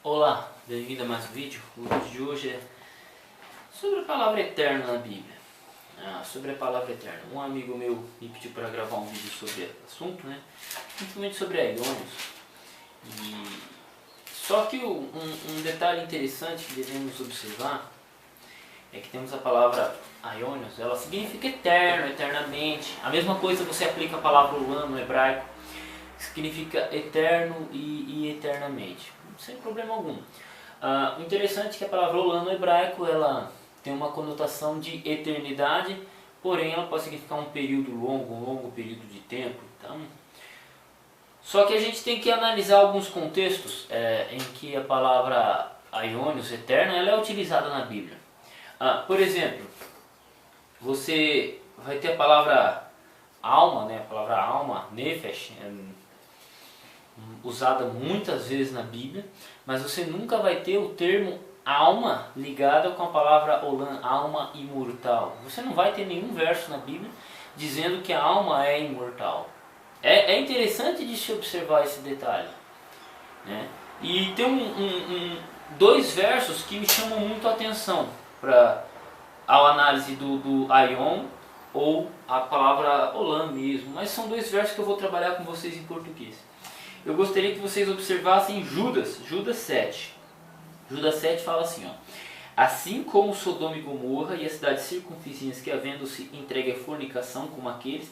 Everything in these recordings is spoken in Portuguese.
Olá, bem-vindo a mais um vídeo. O vídeo de hoje é sobre a palavra eterna na Bíblia. Sobre a palavra eterna. Um amigo meu me pediu para gravar um vídeo sobre o assunto, principalmente sobre aiônios. Só que um detalhe interessante que devemos observar é que temos a palavra aiônios, ela significa eterno, eternamente. A mesma coisa você aplica a palavra olam no hebraico, significa eterno e eternamente, sem problema algum. O interessante é que a palavra olam no hebraico ela tem uma conotação de eternidade, porém ela pode significar um período longo, um longo período de tempo. Então, só que a gente tem que analisar alguns contextos em que a palavra aiônios, eterno, ela é utilizada na Bíblia. Por exemplo, você vai ter a palavra alma, a palavra alma, nefesh, usada muitas vezes na Bíblia, mas você nunca vai ter o termo alma ligado com a palavra olam, alma imortal. Você não vai ter nenhum verso na Bíblia dizendo que a alma é imortal. É interessante de se observar esse detalhe, E tem dois versos que me chamam muito a atenção ao análise do aion ou a palavra olam mesmo, mas são dois versos que eu vou trabalhar com vocês em português. Eu gostaria que vocês observassem Judas 7. Judas 7 fala assim, assim como Sodoma e Gomorra e as cidades circunvizinhas que, havendo-se entregue à fornicação como aqueles,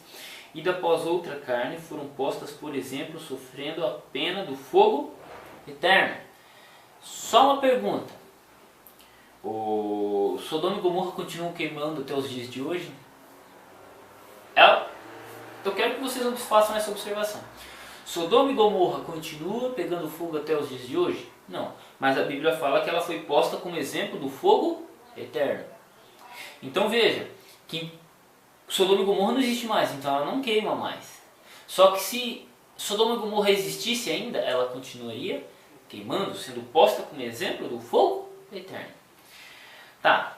e após outra carne, foram postas, por exemplo, sofrendo a pena do fogo eterno. Só uma pergunta. O Sodoma e Gomorra continuam queimando até os dias de hoje? Eu quero que vocês façam essa observação. Sodoma e Gomorra continua pegando fogo até os dias de hoje? Não, mas a Bíblia fala que ela foi posta como exemplo do fogo eterno. Então veja, que Sodoma e Gomorra não existe mais, então ela não queima mais. Só que se Sodoma e Gomorra existisse ainda, ela continuaria queimando, sendo posta como exemplo do fogo eterno. Tá,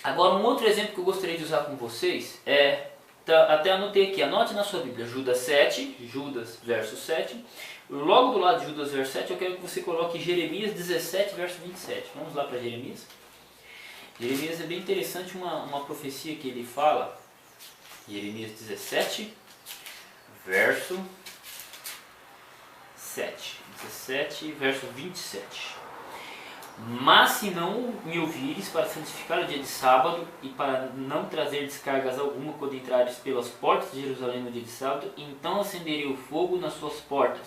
agora um outro exemplo que eu gostaria de usar com vocês até anotei aqui, anote na sua Bíblia, Judas verso 7. Logo do lado de Judas verso 7, eu quero que você coloque Jeremias 17, verso 27. Vamos lá para Jeremias. Jeremias é bem interessante, uma profecia que ele fala. Jeremias 17, verso 7. 17, verso 27. Mas se não me ouvires para santificar o dia de sábado e para não trazer descargas alguma quando entrares pelas portas de Jerusalém no dia de sábado, então acenderei o fogo nas suas portas,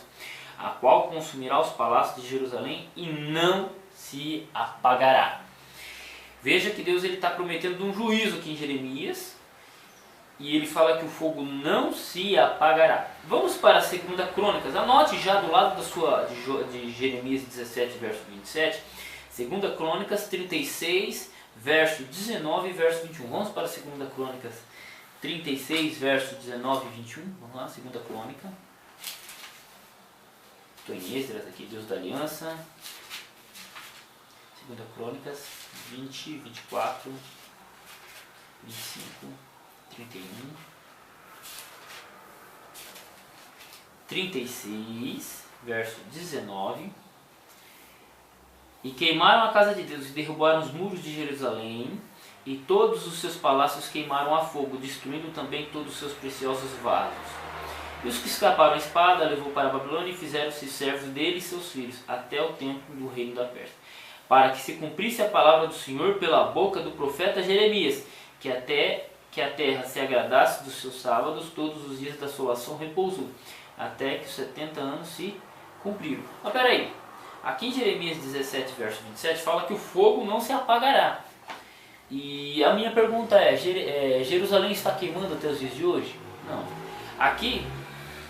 a qual consumirá os palácios de Jerusalém e não se apagará. Veja que Deus está prometendo um juízo aqui em Jeremias e ele fala que o fogo não se apagará. Vamos para a 2 Crônicas, anote já do lado de Jeremias 17, verso 27, 2 Crônicas 36, verso 19 e verso 21. Vamos para 2 Crônicas 36, verso 19 e 21. Vamos lá, 2 Crônica. Estou em Esdras aqui, Deus da Aliança. 2 Crônicas 20, 24, 25, 31, 36, verso 19. E queimaram a casa de Deus e derrubaram os muros de Jerusalém, e todos os seus palácios queimaram a fogo, destruindo também todos os seus preciosos vasos. E os que escaparam à espada levou para a Babilônia e fizeram-se servos dele e seus filhos, até o tempo do reino da Pérsia, para que se cumprisse a palavra do Senhor pela boca do profeta Jeremias, que a terra se agradasse dos seus sábados, todos os dias da assolação repousou, até que os 70 anos se cumpriram. Mas peraí. Aqui em Jeremias 17, verso 27, fala que o fogo não se apagará. E a minha pergunta Jerusalém está queimando até os dias de hoje? Não. Aqui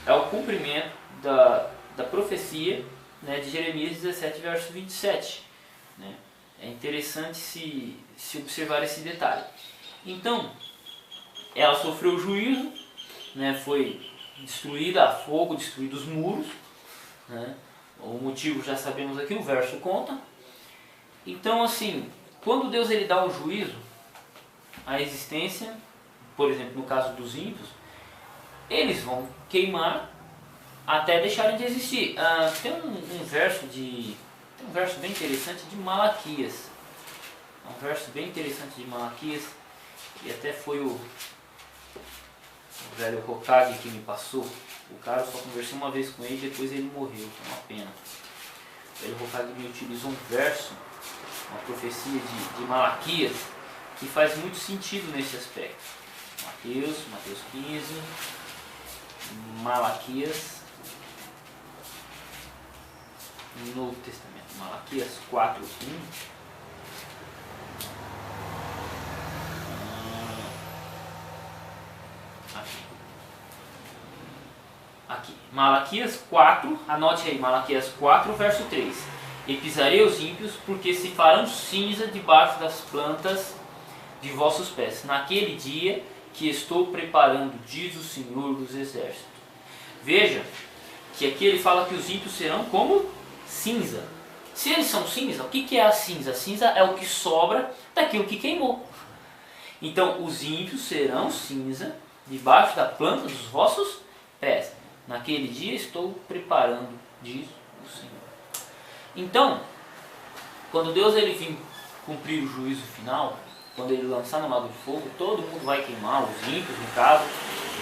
é o cumprimento da profecia de Jeremias 17, verso 27. É interessante se observar esse detalhe. Então, ela sofreu juízo, foi destruída a fogo, destruídos os muros, O motivo já sabemos aqui, o verso conta. Então assim, quando Deus ele dá o juízo, a existência, por exemplo no caso dos ímpios, eles vão queimar até deixarem de existir. Tem um verso Tem um verso bem interessante de Malaquias. É um verso bem interessante de Malaquias, e até foi o velho Hokage que me passou. O cara, eu só conversei uma vez com ele, depois ele morreu, é uma pena. O velho Hokage me utilizou um verso, uma profecia de Malaquias, que faz muito sentido nesse aspecto. Mateus 15, Malaquias, Novo Testamento, Malaquias 4:1. Aqui, Malaquias 4, anote aí, Malaquias 4, verso 3. E pisarei os ímpios, porque se farão cinza debaixo das plantas de vossos pés, naquele dia que estou preparando, diz o Senhor dos Exércitos. Veja que aqui ele fala que os ímpios serão como cinza. Se eles são cinza, o que é a cinza? A cinza é o que sobra daquilo que queimou. Então, os ímpios serão cinza debaixo da planta dos vossos pés. Naquele dia estou preparando, diz o Senhor. Então, quando Deus ele vir cumprir o juízo final, quando ele lançar no lago de fogo, todo mundo vai queimar, os ímpios no caso,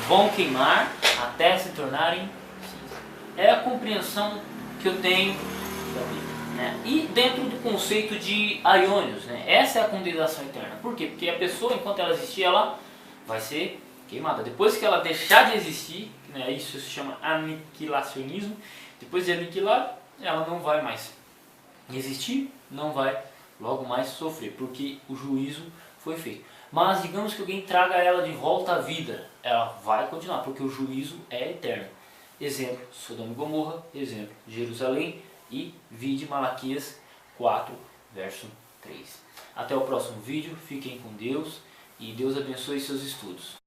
vão queimar até se tornarem cinza. É a compreensão que eu tenho da Bíblia. Né? E dentro do conceito de aiônios, né? Essa é a condenação eterna. Por quê? Porque a pessoa, enquanto ela existir, ela vai ser queimada. Depois que ela deixar de existir, né, isso se chama aniquilacionismo, depois de aniquilar, ela não vai mais existir, não vai logo mais sofrer, porque o juízo foi feito. Mas digamos que alguém traga ela de volta à vida, ela vai continuar, porque o juízo é eterno. Exemplo, Sodoma e Gomorra, exemplo, Jerusalém e vide Malaquias 4, verso 3. Até o próximo vídeo, fiquem com Deus e Deus abençoe seus estudos.